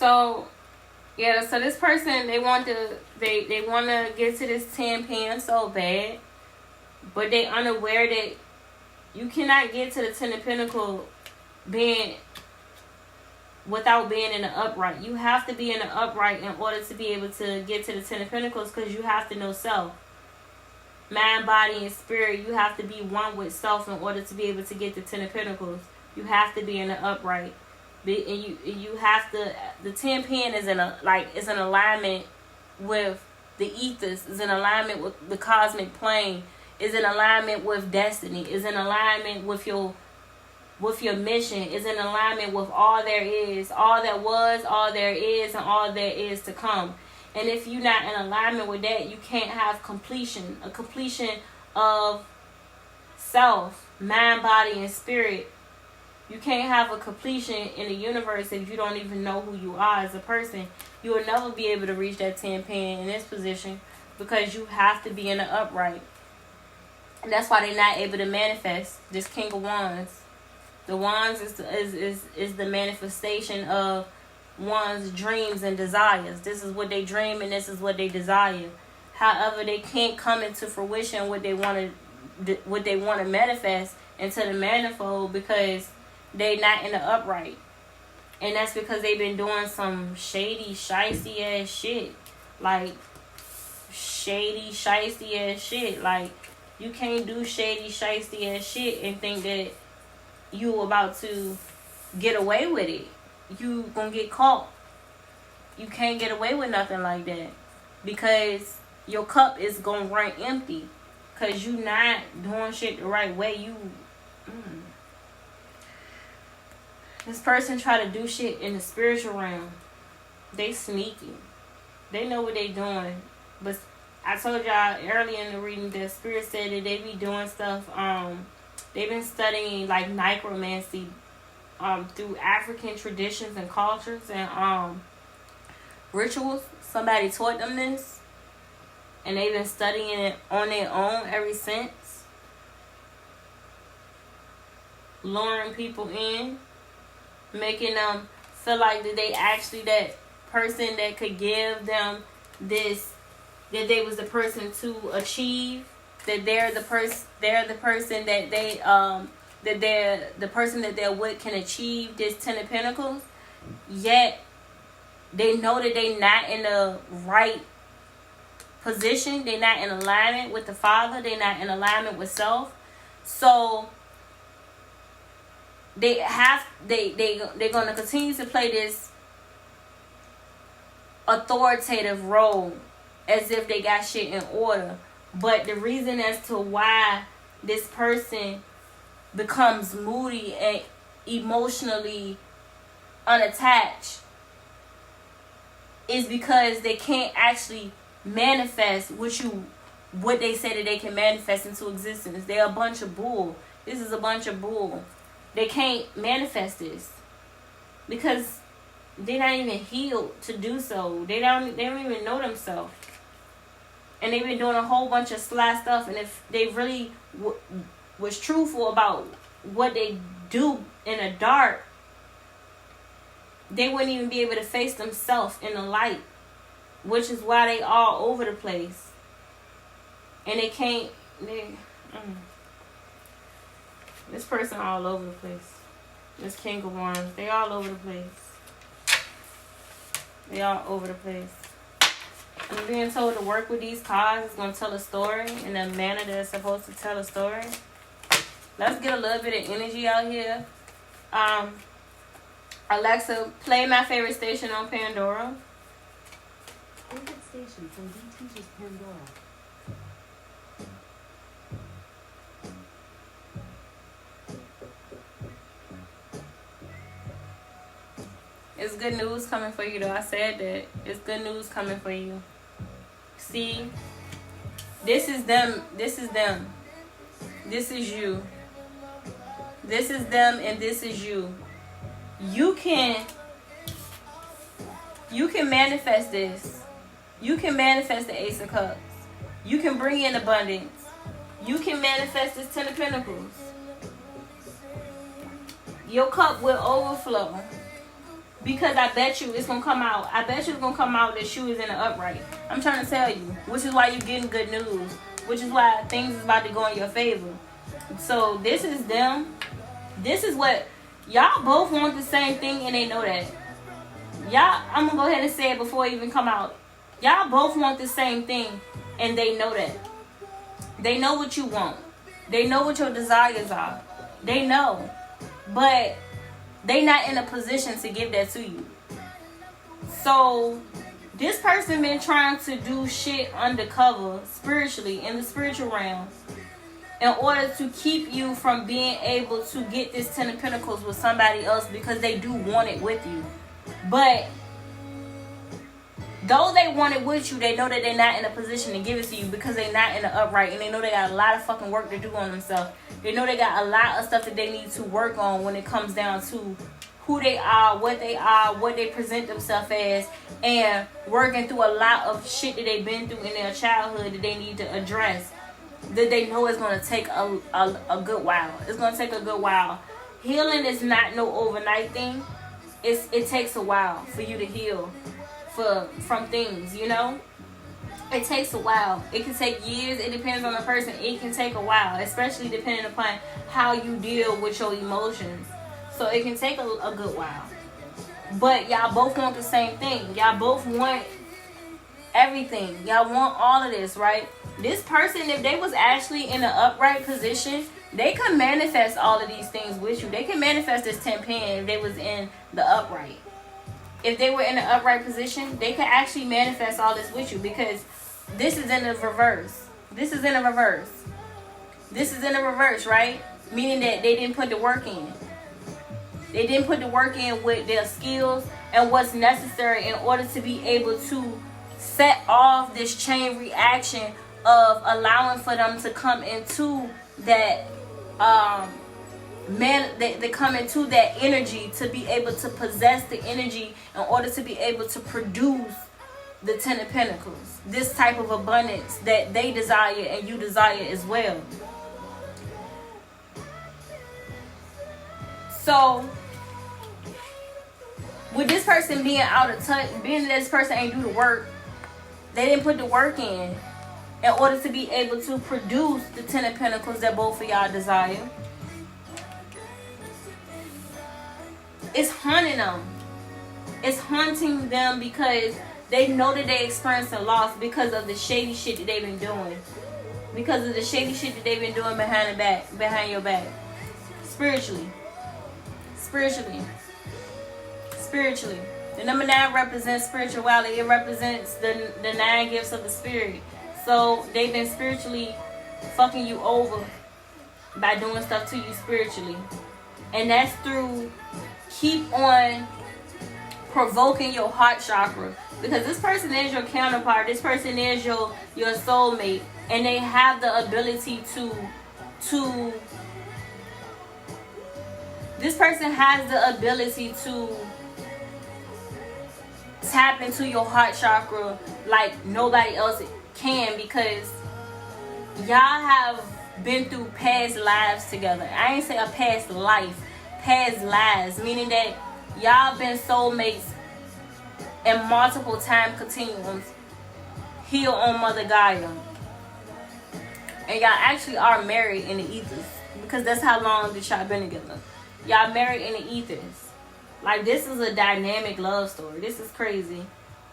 So, yeah, so this person, they want to get to this 10 pen so bad, but they unaware that you cannot get to the 10 of Pentacles without being in the upright. You have to be in the upright in order to be able to get to the 10 of Pentacles, because you have to know self. Mind, body, and spirit, you have to be one with self in order to be able to get the 10 of Pentacles. You have to be in the upright. And you have to, the 10 pen is in alignment with the ethers, is in alignment with the cosmic plane, is in alignment with destiny, is in alignment with your mission, is in alignment with all there is, all that was, all there is, and all there is to come. And if you're not in alignment with that, you can't have completion, a completion of self, mind, body, and spirit. You can't have a completion in the universe if you don't even know who you are as a person. You will never be able to reach that 10 pen in this position, because you have to be in the upright. And that's why they're not able to manifest this King of Wands. The Wands is the manifestation of one's dreams and desires. This is what they dream and this is what they desire. However, they can't come into fruition what they want to manifest into the manifold, because they not in the upright. And that's because they've been doing some shady, shicey ass shit. Like, shady, shicey ass shit. Like, you can't do shady, shicey ass shit and think that you about to get away with it. You gonna get caught. You can't get away with nothing like that, because your cup is gonna run empty, because you not doing shit the right way. This person try to do shit in the spiritual realm. They sneaky. They know what they doing. But I told y'all earlier in the reading that Spirit said that they be doing stuff. They've been studying like necromancy through African traditions and cultures and rituals. Somebody taught them this, and they've been studying it on their own ever since, luring people in, making them feel like that they actually that person that could give them this, that they was the person to achieve, that they're the person that they that they're the person that they're with can achieve this 10 of Pentacles. Yet they know that they're not in the right position. They're not in alignment with the Father. They're not in alignment with self. So they're gonna continue to play this authoritative role as if they got shit in order. But the reason as to why this person becomes moody and emotionally unattached is because they can't actually manifest what they say that they can manifest into existence. They're a bunch of bull. This is a bunch of bull. They can't manifest this because they're not even healed to do so. They don't even know themselves. And they've been doing a whole bunch of sly stuff. And if they really was truthful about what they do in the dark, they wouldn't even be able to face themselves in the light. Which is why they all over the place. And they can't... This person all over the place. This King of Wands. They all over the place. They all over the place. I'm being told to work with these cards. It's going to tell a story in the manner that it's supposed to tell a story. Let's get a little bit of energy out here. Alexa, play my favorite station on Pandora. Favorite station from DT's Pandora. It's good news coming for you, though. I said that. It's good news coming for you. See? This is them. This is them. This is you. This is them and this is you. You can manifest this. You can manifest the Ace of Cups. You can bring in abundance. You can manifest this 10 of Pentacles. Your cup will overflow. Because I bet you it's gonna come out. I bet you it's gonna come out that you is in the upright. I'm trying to tell you, which is why you're getting good news, which is why things is about to go in your favor. So this is them. This is what y'all both want, the same thing, and they know that. Y'all, I'm gonna go ahead and say it before it even come out. Y'all both want the same thing, and they know that. They know what you want. They know what your desires are. They know, but they not in a position to give that to you. So this person been trying to do shit undercover spiritually in the spiritual realm in order to keep you from being able to get this 10 of Pentacles with somebody else, because they do want it with you. But though they want it with you, they know that they're not in a position to give it to you because they're not in the upright, and they know they got a lot of fucking work to do on themselves. They know they got a lot of stuff that they need to work on when it comes down to who they are, what they present themselves as, and working through a lot of shit that they've been through in their childhood that they need to address, that they know is going to take a good while. It's going to take a good while. Healing is not no overnight thing. It takes a while for you to heal from things, you know. It takes a while. It can take years. It depends on the person. It can take a while, especially depending upon how you deal with your emotions. So it can take a good while. But y'all both want the same thing. Y'all both want everything. Y'all want all of this, right? This person, if they was actually in an upright position, they could manifest all of these things with you. They can manifest this 10 pen if they was in the upright. If they were in an upright position, they could actually manifest all this with you, because this is in the reverse. This is in the reverse. This is in the reverse, right? Meaning that they didn't put the work in. They didn't put the work in with their skills and what's necessary in order to be able to set off this chain reaction of allowing for them to come into that they come into that energy, to be able to possess the energy in order to be able to produce the 10 of Pentacles, this type of abundance that they desire and you desire as well. So with this person being out of touch, being that this person ain't do the work, they didn't put the work in order to be able to produce the 10 of Pentacles that both of y'all desire. It's haunting them. It's haunting them because they know that they experiencing loss because of the shady shit that they've been doing. Because of the shady shit that they've been doing behind your back. Spiritually. The number 9 represents spirituality. It represents the 9 gifts of the spirit. So they've been spiritually fucking you over by doing stuff to you spiritually. And that's through keep on provoking your heart chakra, because this person is your counterpart. This person is your soulmate, and they have the ability to this person has the ability to tap into your heart chakra like nobody else can, because y'all have been through past lives together. I ain't say a past life, past lives, meaning that y'all been soulmates in multiple time continuums here on Mother Gaia, and y'all actually are married in the ethers, because that's how long that y'all been together. Y'all married in the ethers. Like, this is a dynamic love story. This is crazy.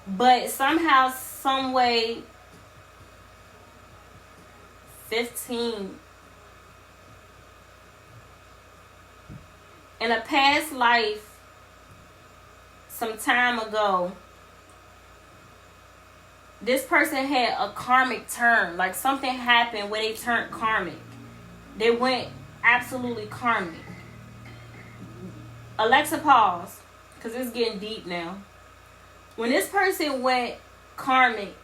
But somehow, some way, 15 in a past life, some time ago, this person had a karmic turn. Like, something happened where they turned karmic. They went absolutely karmic. Alexa, pause, because it's getting deep now. When this person went karmic,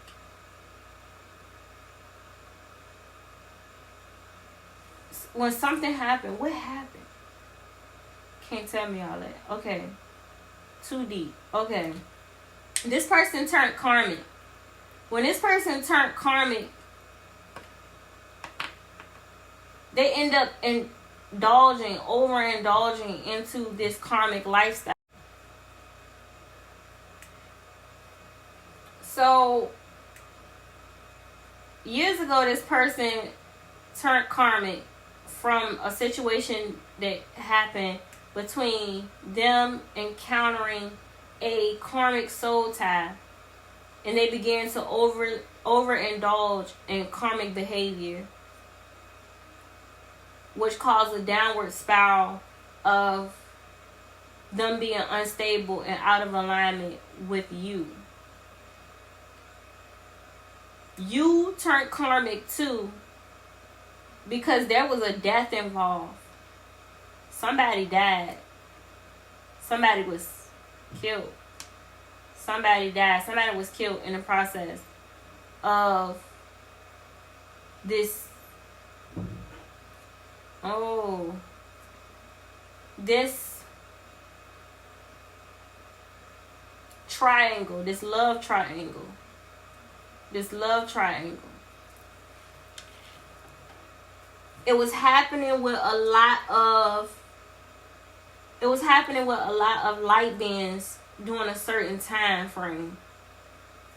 when something happened, what happened? Can't tell me all that. Okay. Too deep. Okay. This person turned karmic. When this person turned karmic, they end up overindulging into this karmic lifestyle. So, years ago, this person turned karmic from a situation that happened between them encountering a karmic soul tie, and they began to overindulge in karmic behavior, which caused a downward spiral of them being unstable and out of alignment with you. You turned karmic too because there was a death involved. Somebody died. Somebody was killed. Somebody died. Somebody was killed in the process of this. This triangle. This love triangle. This love triangle. It was happening with a lot of light beings during a certain time frame.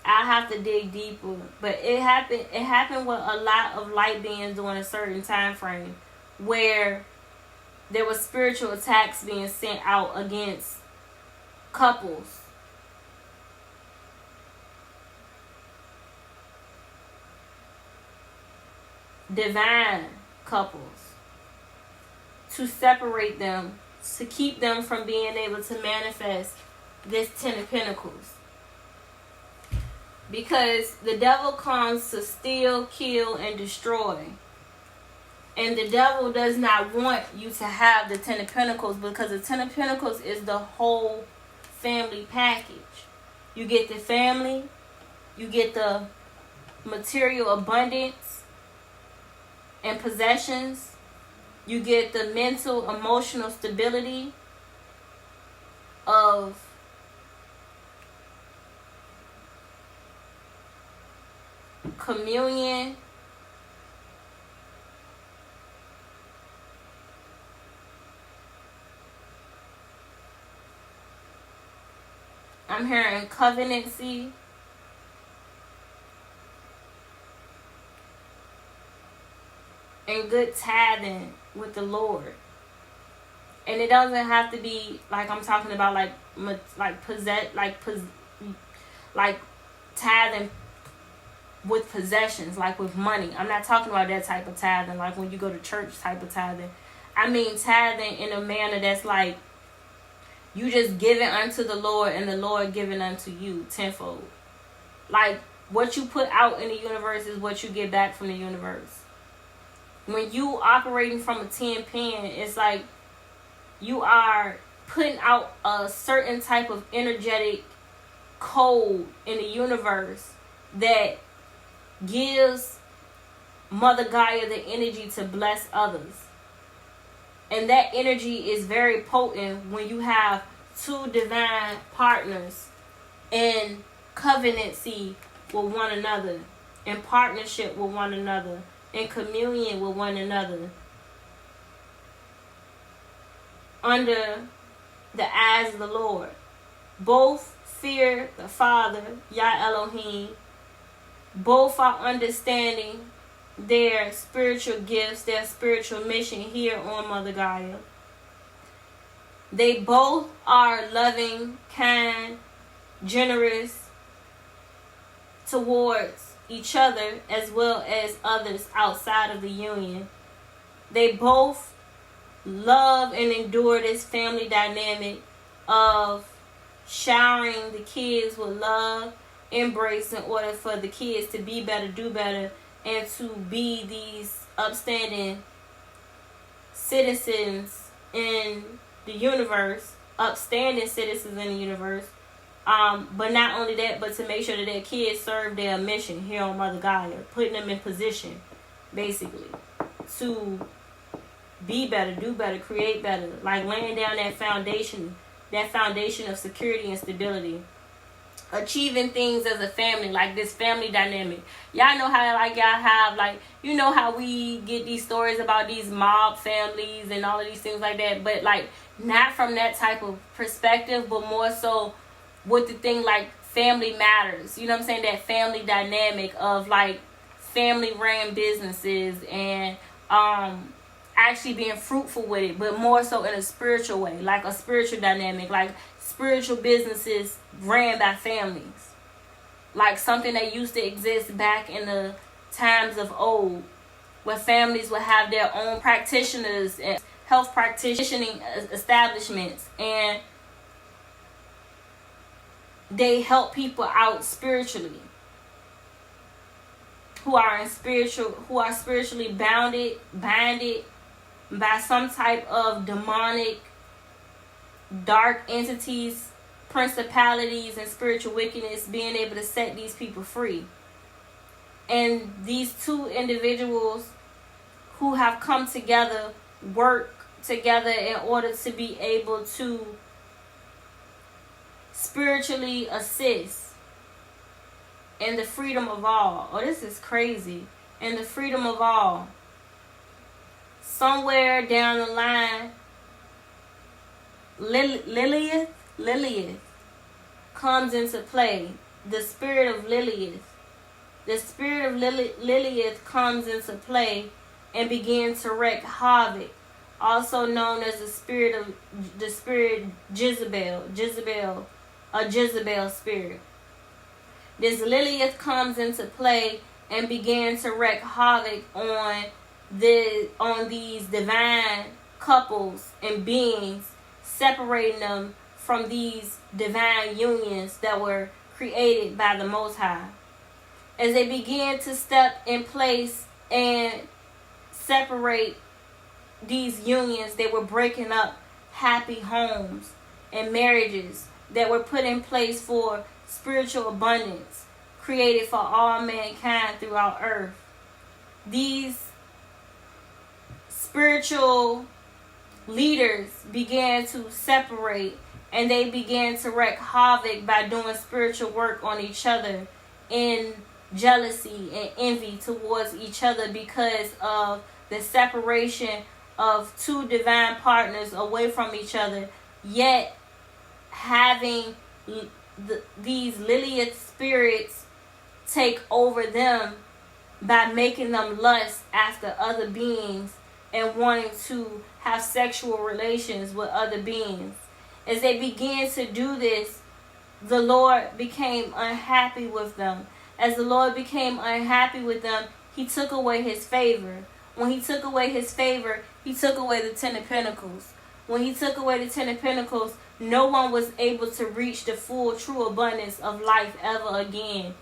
I'll have to dig deeper, but it happened with a lot of light beings during a certain time frame where there was spiritual attacks being sent out against couples. Divine couples, to separate them, to keep them from being able to manifest this 10 of Pentacles. Because the devil comes to steal, kill, and destroy. And the devil does not want you to have the 10 of Pentacles, because the 10 of Pentacles is the whole family package. You get the family, you get the material abundance and possessions, you get the mental, emotional stability of communion, I'm hearing covenancy, and good tithing with the Lord. And it doesn't have to be like I'm talking about like tithing with possessions, like with money. I'm not talking about that type of tithing, like when you go to church type of tithing. I mean tithing in a manner that's like you just giving unto the Lord and the Lord giving unto you tenfold. Like what you put out in the universe is what you get back from the universe. When you operating from a 10 pen, it's like you are putting out a certain type of energetic code in the universe that gives Mother Gaia the energy to bless others. And that energy is very potent when you have two divine partners in covenancy with one another, in partnership with one another, in communion with one another, under the eyes of the Lord. Both fear the Father, Yah Elohim. Both are understanding their spiritual gifts, their spiritual mission here on Mother Gaia. They both are loving, kind, generous towards each other as well as others outside of the union. They both love and endure this family dynamic of showering the kids with love, embrace in order for the kids to be better, do better, and to be these upstanding citizens in the universe, upstanding citizens in the universe. But not only that, but to make sure that their kids serve their mission here on Mother Gaia, putting them in position, basically, to be better, do better, create better, like laying down that foundation of security and stability, achieving things as a family, like this family dynamic. Y'all know how like y'all have like, you know how we get these stories about these mob families and all of these things like that, but like not from that type of perspective, but more so with the thing like family matters. You know what I'm saying? That family dynamic of like family ran businesses and actually being fruitful with it, but more so in a spiritual way, like a spiritual dynamic, like spiritual businesses ran by families, like something that used to exist back in the times of old, where families would have their own practitioners and health practitioning establishments, and they help people out spiritually who are spiritually banded by some type of demonic dark entities, principalities, and spiritual wickedness, being able to set these people free. And these two individuals who have come together work together in order to be able to spiritually assist in the freedom of all. Oh, this is crazy. In the freedom of all. Somewhere down the line, Lilith comes into play. The spirit of Lilith. The spirit of Lilith comes into play and begins to wreak havoc. Also known as the spirit Jezebel. A Jezebel spirit. This Lilith comes into play and begins to wreak havoc on these divine couples and beings, separating them from these divine unions that were created by the Most High. As they begin to step in place and separate these unions, they were breaking up happy homes and marriages that were put in place for spiritual abundance, created for all mankind throughout earth. These spiritual leaders began to separate, and they began to wreak havoc by doing spiritual work on each other in jealousy and envy towards each other, because of the separation of two divine partners away from each other, yet having these Lilith spirits take over them by making them lust after other beings and wanting to have sexual relations with other beings. As they began to do this, the Lord became unhappy with them. As the Lord became unhappy with them, He took away His favor. When He took away His favor, He took away the 10 of Pentacles. When He took away the 10 of Pentacles, no one was able to reach the full true abundance of life ever again.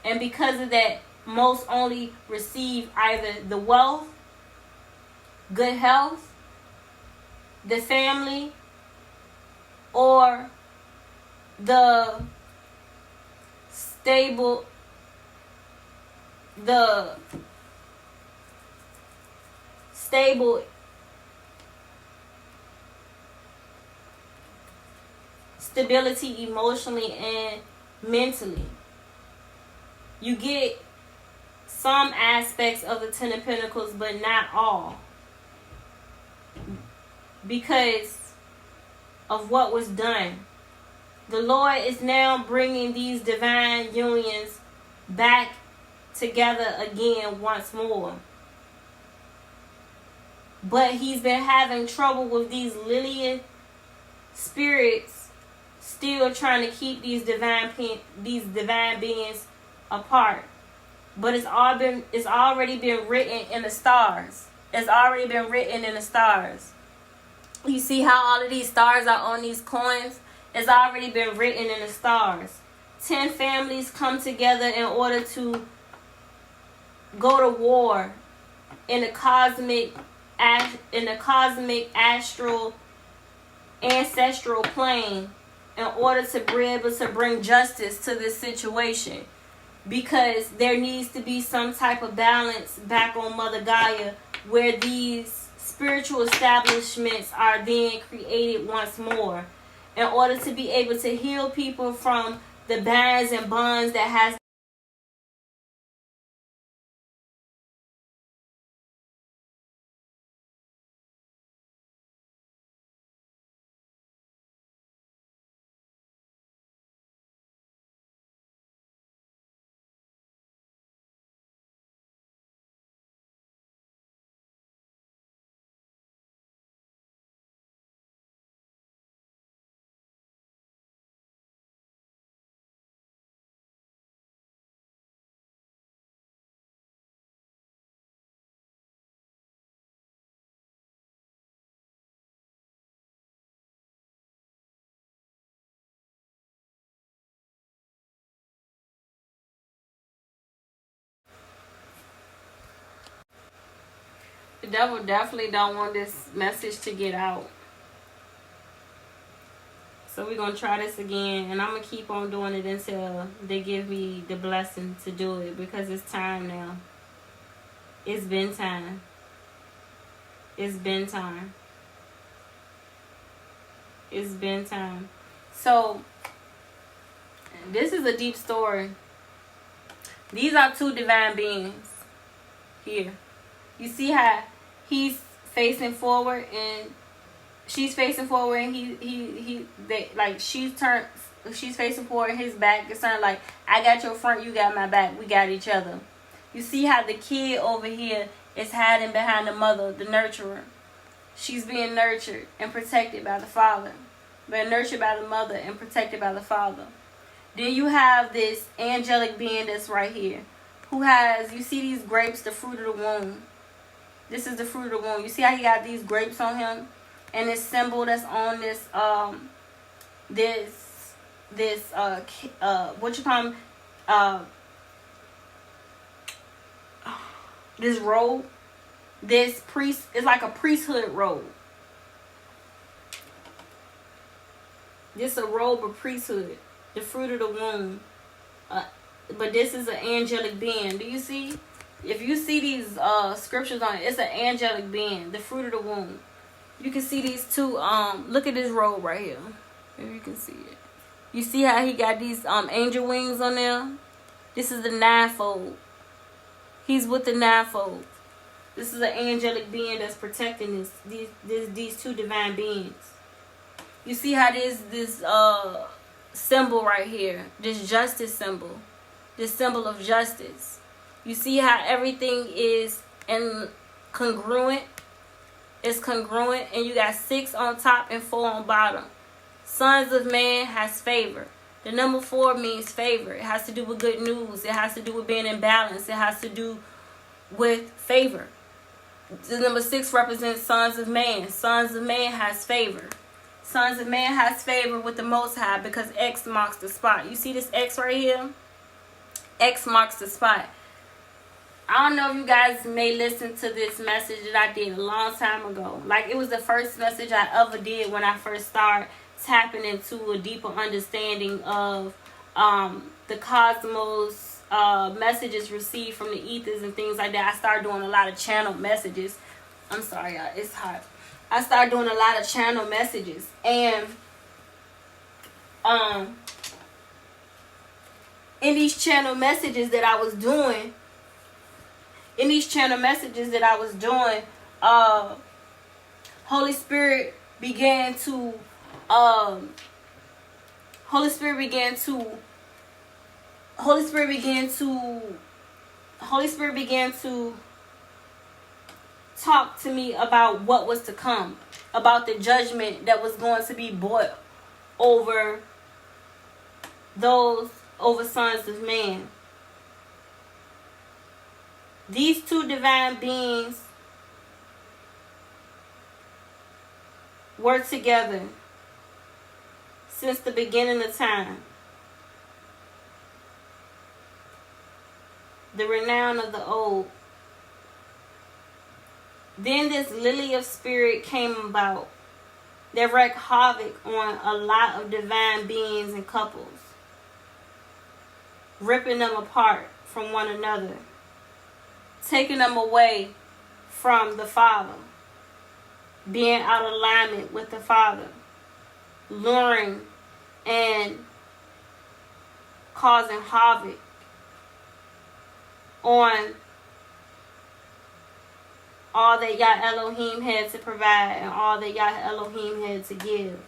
And because of that, most only receive either the wealth, good health, the family, or the stable stability emotionally and mentally. You get some aspects of the 10 of Pentacles, but not all, because of what was done. The Lord is now bringing these divine unions back together again once more. But He's been having trouble with these Lilith spirits, still trying to keep these divine beings apart. But it's already been written in the stars. It's already been written in the stars. You see how all of these stars are on these coins? It's already been written in the stars. 10 families come together in order to go to war in the cosmic astral ancestral plane, in order to be able to bring justice to this situation, because there needs to be some type of balance back on Mother Gaia, where these spiritual establishments are being created once more, in order to be able to heal people from the bands and bonds that has devil definitely don't want this message to get out. So we're going to try this again. And I'm going to keep on doing it until they give me the blessing to do it. Because it's time now. It's been time. It's been time. It's been time. So, this is a deep story. These are two divine beings here. You see how he's facing forward and she's facing forward, and she's facing forward, his back is turned, like, I got your front, you got my back, we got each other. You see how the kid over here is hiding behind the mother, the nurturer. She's being nurtured and protected by the father. Being nurtured by the mother and protected by the father. Then you have this angelic being that's right here. Who has, you see these grapes, the fruit of the womb. This is the fruit of the womb. You see how he got these grapes on him? And this symbol that's on this, what you call them, this robe. This priest, it's like a priesthood robe. This is a robe of priesthood. The fruit of the womb. But this is an angelic being. Do you see? If you see these scriptures on it, it's an angelic being. The fruit of the womb. You can see these two. Look at this robe right here. If you can see it. You see how he got these angel wings on there? This is the ninefold. He's with the ninefold. This is an angelic being that's protecting these two divine beings. You see how this symbol right here, this justice symbol, this symbol of justice. You see how everything is congruent. It's congruent, and you got 6 on top and 4 on bottom. Sons of man has favor. The number 4 means favor. It has to do with good news. It has to do with being in balance. It has to do with favor. The number 6 represents sons of man. Sons of man has favor. Sons of man has favor with the Most High because X marks the spot. You see this X right here? X marks the spot. I don't know if you guys may listen to this message that I did a long time ago. Like, it was the first message I ever did when I first started tapping into a deeper understanding of the cosmos, messages received from the ethers and things like that. I started doing a lot of channel messages. I'm sorry, y'all, it's hot. I started doing a lot of channel messages, and in these channel messages that I was doing, Holy Spirit began to talk to me about what was to come, about the judgment that was going to be brought over sons of man. These two divine beings were together since the beginning of time. The renown of the old. Then this lily of spirit came about that wreaked havoc on a lot of divine beings and couples, ripping them apart from one another, taking them away from the Father, being out of alignment with the Father, luring and causing havoc on all that Yah Elohim had to provide and all that Yah Elohim had to give.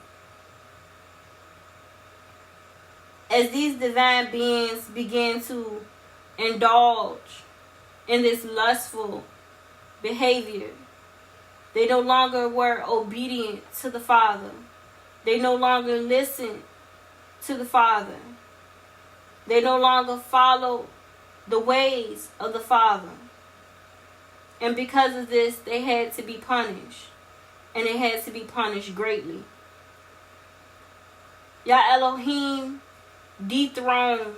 As these divine beings began to indulge in this lustful behavior, they no longer were obedient to the Father. They no longer listened to the Father. They no longer followed the ways of the Father. And because of this, they had to be punished. And they had to be punished greatly. Yah Elohim dethroned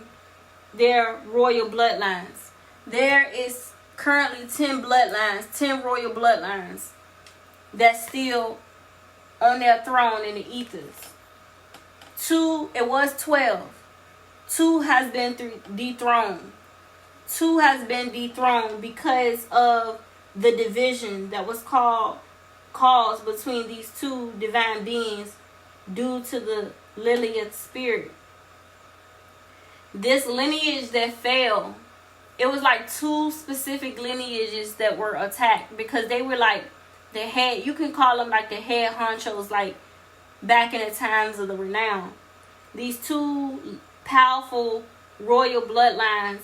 their royal bloodlines. There is currently 10 bloodlines, 10 royal bloodlines that's still on their throne in the ethers. 2, it was 12. 2 has been dethroned. 2 has been dethroned because of the division that was caused between these two divine beings due to the Lilith spirit. This lineage that fell, it was like 2 specific lineages that were attacked because they were like the head, you can call them like the head honchos, like back in the times of the Renown. These 2 powerful royal bloodlines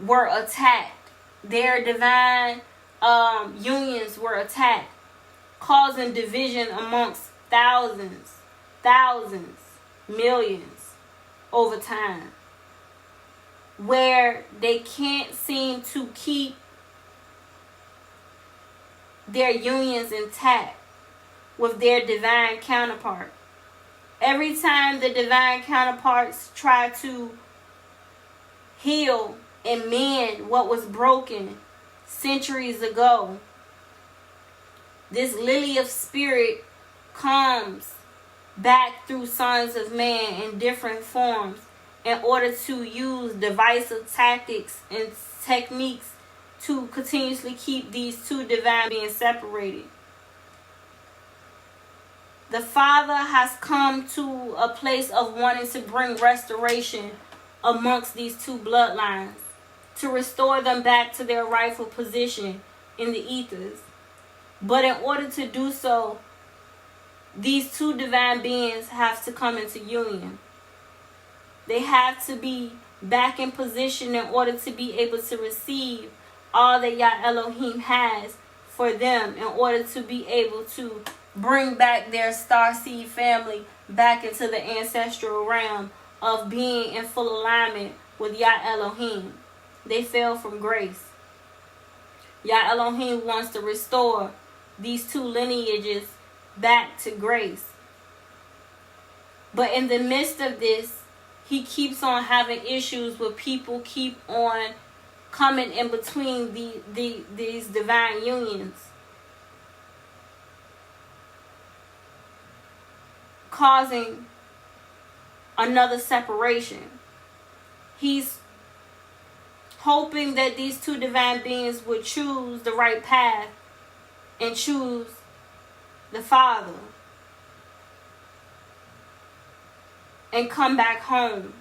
were attacked. Their divine unions were attacked, causing division amongst thousands, millions over time, where they can't seem to keep their unions intact with their divine counterpart. Every time the divine counterparts try to heal and mend what was broken centuries ago, this Lilith spirit comes back through sons of man in different forms in order to use divisive tactics and techniques to continuously keep these two divine beings separated. The Father has come to a place of wanting to bring restoration amongst these two bloodlines, to restore them back to their rightful position in the ethers. But in order to do so, these two divine beings have to come into union. They have to be back in position in order to be able to receive all that Yah Elohim has for them, in order to be able to bring back their starseed family back into the ancestral realm of being in full alignment with Yah Elohim. They fell from grace. Yah Elohim wants to restore these two lineages back to grace. But in the midst of this, he keeps on having issues with people keep on coming in between these divine unions, causing another separation. He's hoping that these two divine beings would choose the right path and choose the Father and come back home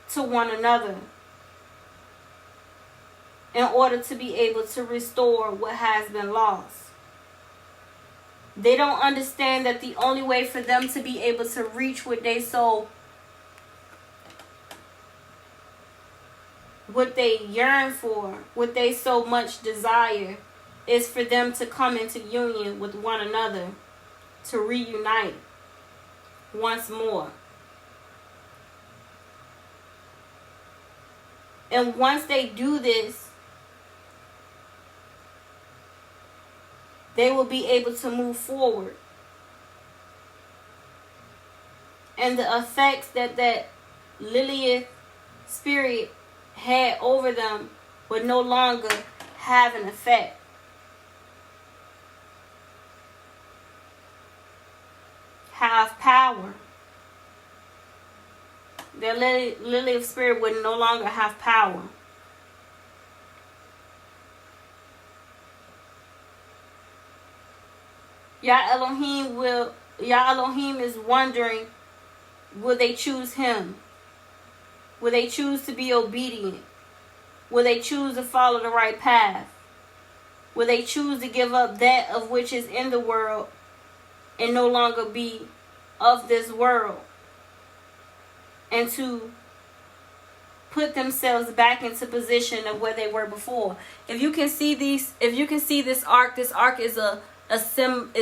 to one another in order to be able to restore what has been lost. They don't understand that the only way for them to be able to reach what they yearn for, what they so much desire, is for them to come into union with one another, to reunite once more. And once they do this, they will be able to move forward. And the effects that Lilith spirit had over them would no longer have an effect. Have power. Their Lilith spirit would no longer have power. Yah Elohim is wondering, will they choose him? Will they choose to be obedient? Will they choose to follow the right path? Will they choose to give up that of which is in the world and no longer be of this world, and to put themselves back into position of where they were before? If you can see this arc is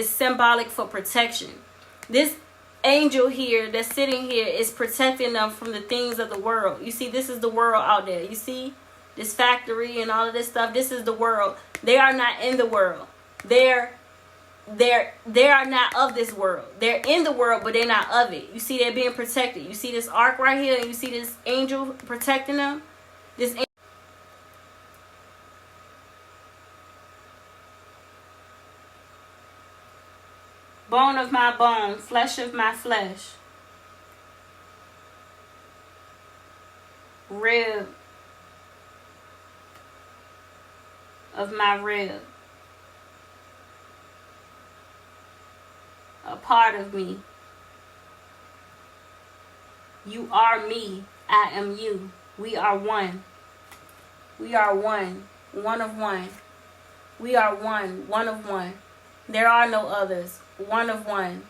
symbolic for protection. This angel here that's sitting here is protecting them from the things of the world. You see, this is the world out there. You see this factory and all of this stuff. This is the world. They are not in the world. They are not of this world. They're in the world, but they're not of it. You see, they're being protected. You see this arc right here, and you see this angel protecting them. bone of my bone, flesh of my flesh, rib of my rib, a part of me. You are me, I am you. We are one. We are one, one of one. We are one, one of one. There are no others, one of one.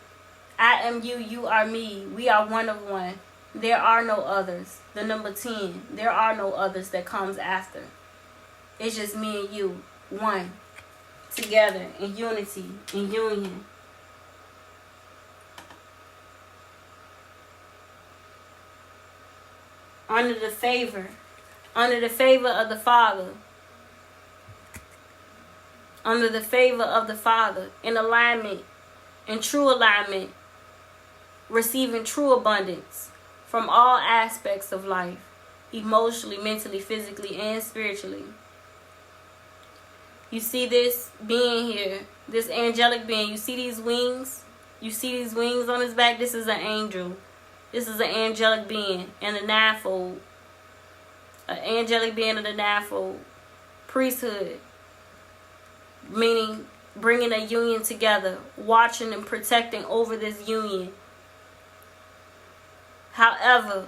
I am you, you are me. We are one of one. There are no others. The number 10, there are no others that comes after. It's just me and you, one, together, in unity, in union. Under the favor of the Father. Under the favor of the Father, in alignment, in true alignment, receiving true abundance from all aspects of life, emotionally, mentally, physically, and spiritually. You see this being here, this angelic being. You see these wings? You see these wings on his back? This is an angel. This is an angelic being in the ninefold. An angelic being in the ninefold priesthood. Meaning bringing a union together, watching and protecting over this union. However,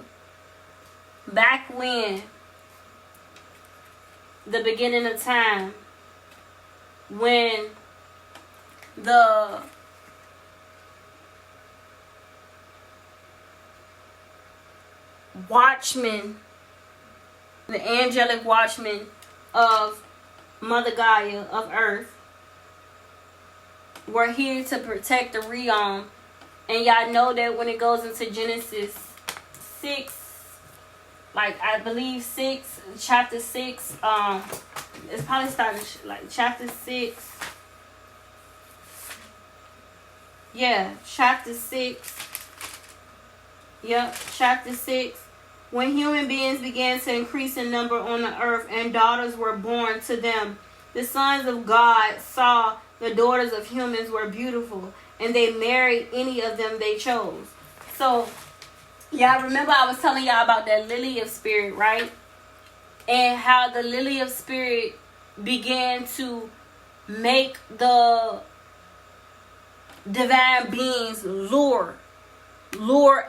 back when, the beginning of time, when the watchmen, the angelic watchmen of Mother Gaia of Earth, were here to protect the realm. And y'all know that when it goes into Genesis 6, like I believe 6, chapter 6, it's probably starting like chapter 6. Yeah, chapter 6. Yep, chapter 6. When human beings began to increase in number on the earth and daughters were born to them, the sons of God saw the daughters of humans were beautiful, and they married any of them they chose. So, y'all remember I was telling y'all about that lily of spirit, right? And how the lily of spirit began to make the divine beings lure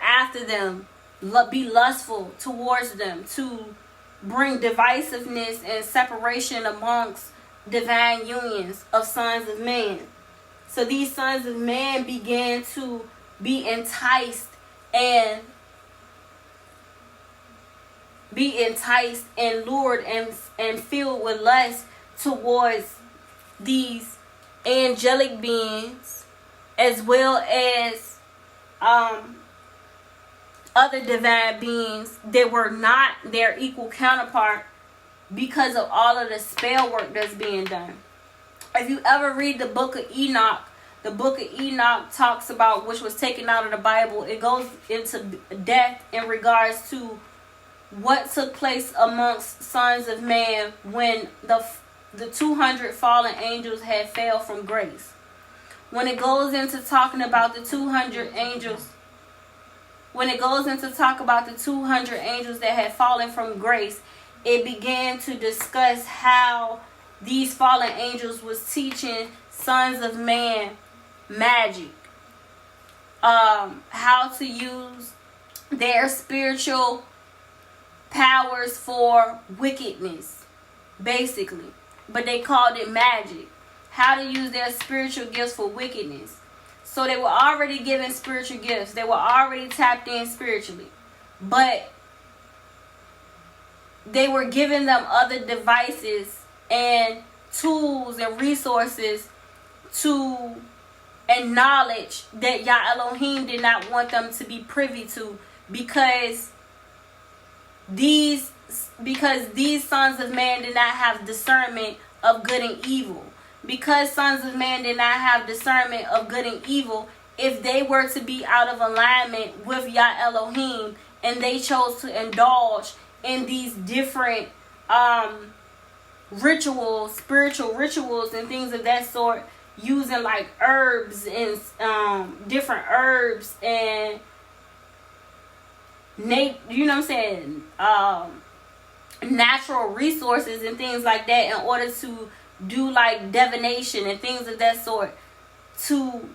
after them, be lustful towards them, to bring divisiveness and separation amongst divine unions of sons of man. So these sons of man began to be enticed and lured and filled with lust towards these angelic beings, as well as other divine beings that were not their equal counterpart, because of all of the spell work that's being done. If you ever read the book of Enoch talks about, which was taken out of the Bible, it goes into depth in regards to what took place amongst sons of man when the 200 fallen angels had fell from grace. When it goes into talking about the 200 angels, that had fallen from grace, it began to discuss how these fallen angels was teaching sons of man magic, how to use their spiritual powers for wickedness, basically. But they called it magic. How to use their spiritual gifts for wickedness. So they were already given spiritual gifts. They were already tapped in spiritually. But they were giving them other devices and tools and resources and knowledge that Yah Elohim did not want them to be privy to, because these sons of man did not have discernment of good and evil. Because sons of man did not have discernment of good and evil, if they were to be out of alignment with Yah Elohim and they chose to indulge in these different rituals, spiritual rituals and things of that sort, using like herbs and different herbs and you know what I'm saying, natural resources and things like that in order to do like divination and things of that sort, to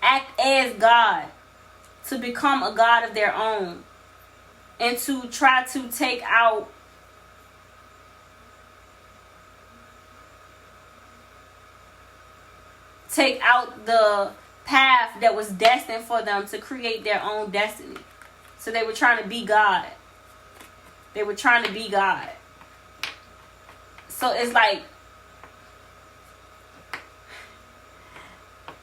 act as God, to become a God of their own, and to try to take out the path that was destined for them to create their own destiny. So they were trying to be God. They were trying to be God. So it's like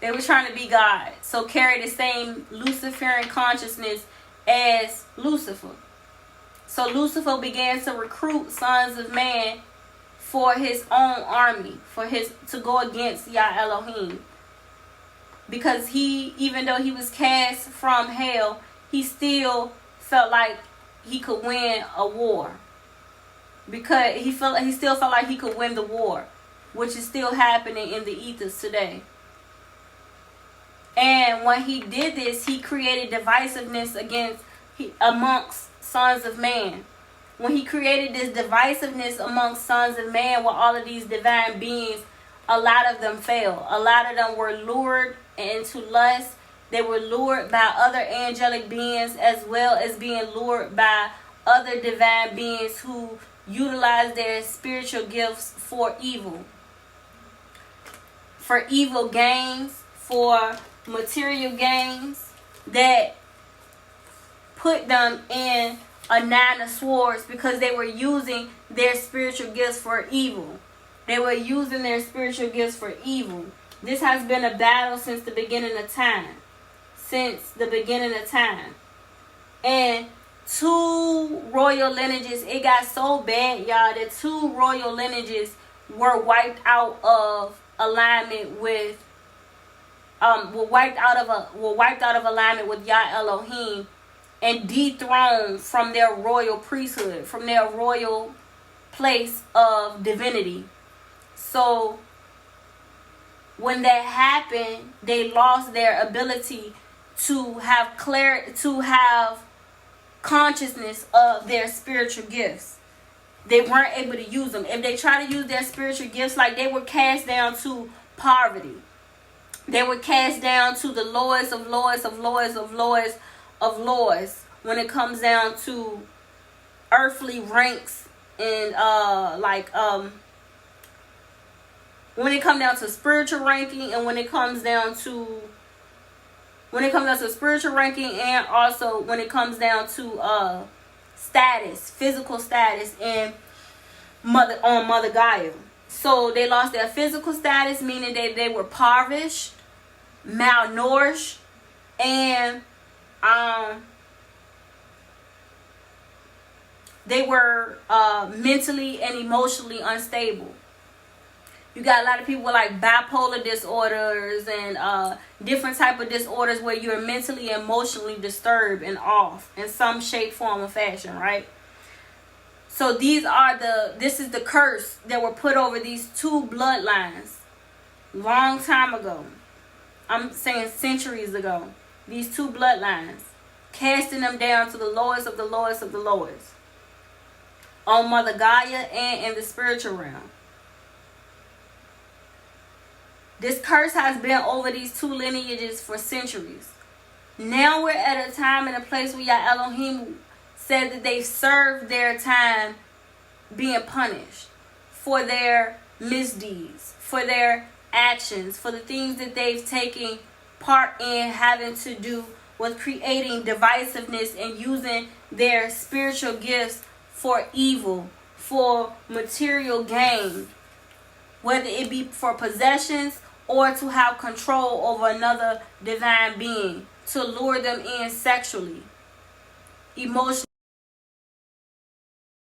they were trying to be God. So carry the same Luciferian consciousness as Lucifer. So Lucifer began to recruit sons of man for his own army, to go against Yah Elohim. Because even though he was cast from hell, he still felt like he could win a war. Because he still felt like he could win the war, which is still happening in the ethers today. And when he did this, he created divisiveness amongst sons of man. When he created this divisiveness amongst sons of man with all of these divine beings, a lot of them fell. A lot of them were lured into lust. They were lured by other angelic beings, as well as being lured by other divine beings who utilize their spiritual gifts for evil. For evil gains, for material gains, that put them in a 9 of swords, because they were using their spiritual gifts for evil. They were using their spiritual gifts for evil. This has been a battle since the beginning of time. And 2 royal lineages, it got so bad, y'all, that 2 royal lineages were wiped out of alignment with were wiped out of alignment with Yah Elohim, and dethroned from their royal priesthood, from their royal place of divinity. So when that happened, they lost their ability to have consciousness of their spiritual gifts. They weren't able to use them. If they try to use their spiritual gifts, like, they were cast down to poverty. They were cast down to the lowest of lowest of lowest of lowest of lowest when it comes down to earthly ranks, and when it comes down to spiritual ranking, and when it comes down to spiritual ranking, and also when it comes down to status, physical status, and Mother Gaia. So they lost their physical status, meaning they were impoverished, malnourished, and they were mentally and emotionally unstable. You got a lot of people with like bipolar disorders and different type of disorders where you're mentally and emotionally disturbed and off in some shape, form, or fashion, right? So this is the curse that were put over these 2 bloodlines long time ago. I'm saying centuries ago. These 2 bloodlines, casting them down to the lowest of the lowest of the lowest, on Mother Gaia and in the spiritual realm. This curse has been over these 2 lineages for centuries. Now we're at a time and a place where Yah Elohim said that they've served their time being punished for their misdeeds, for their actions, for the things that they've taken part in, having to do with creating divisiveness and using their spiritual gifts for evil, for material gain, whether it be for possessions or to have control over another divine being, to lure them in sexually, emotionally.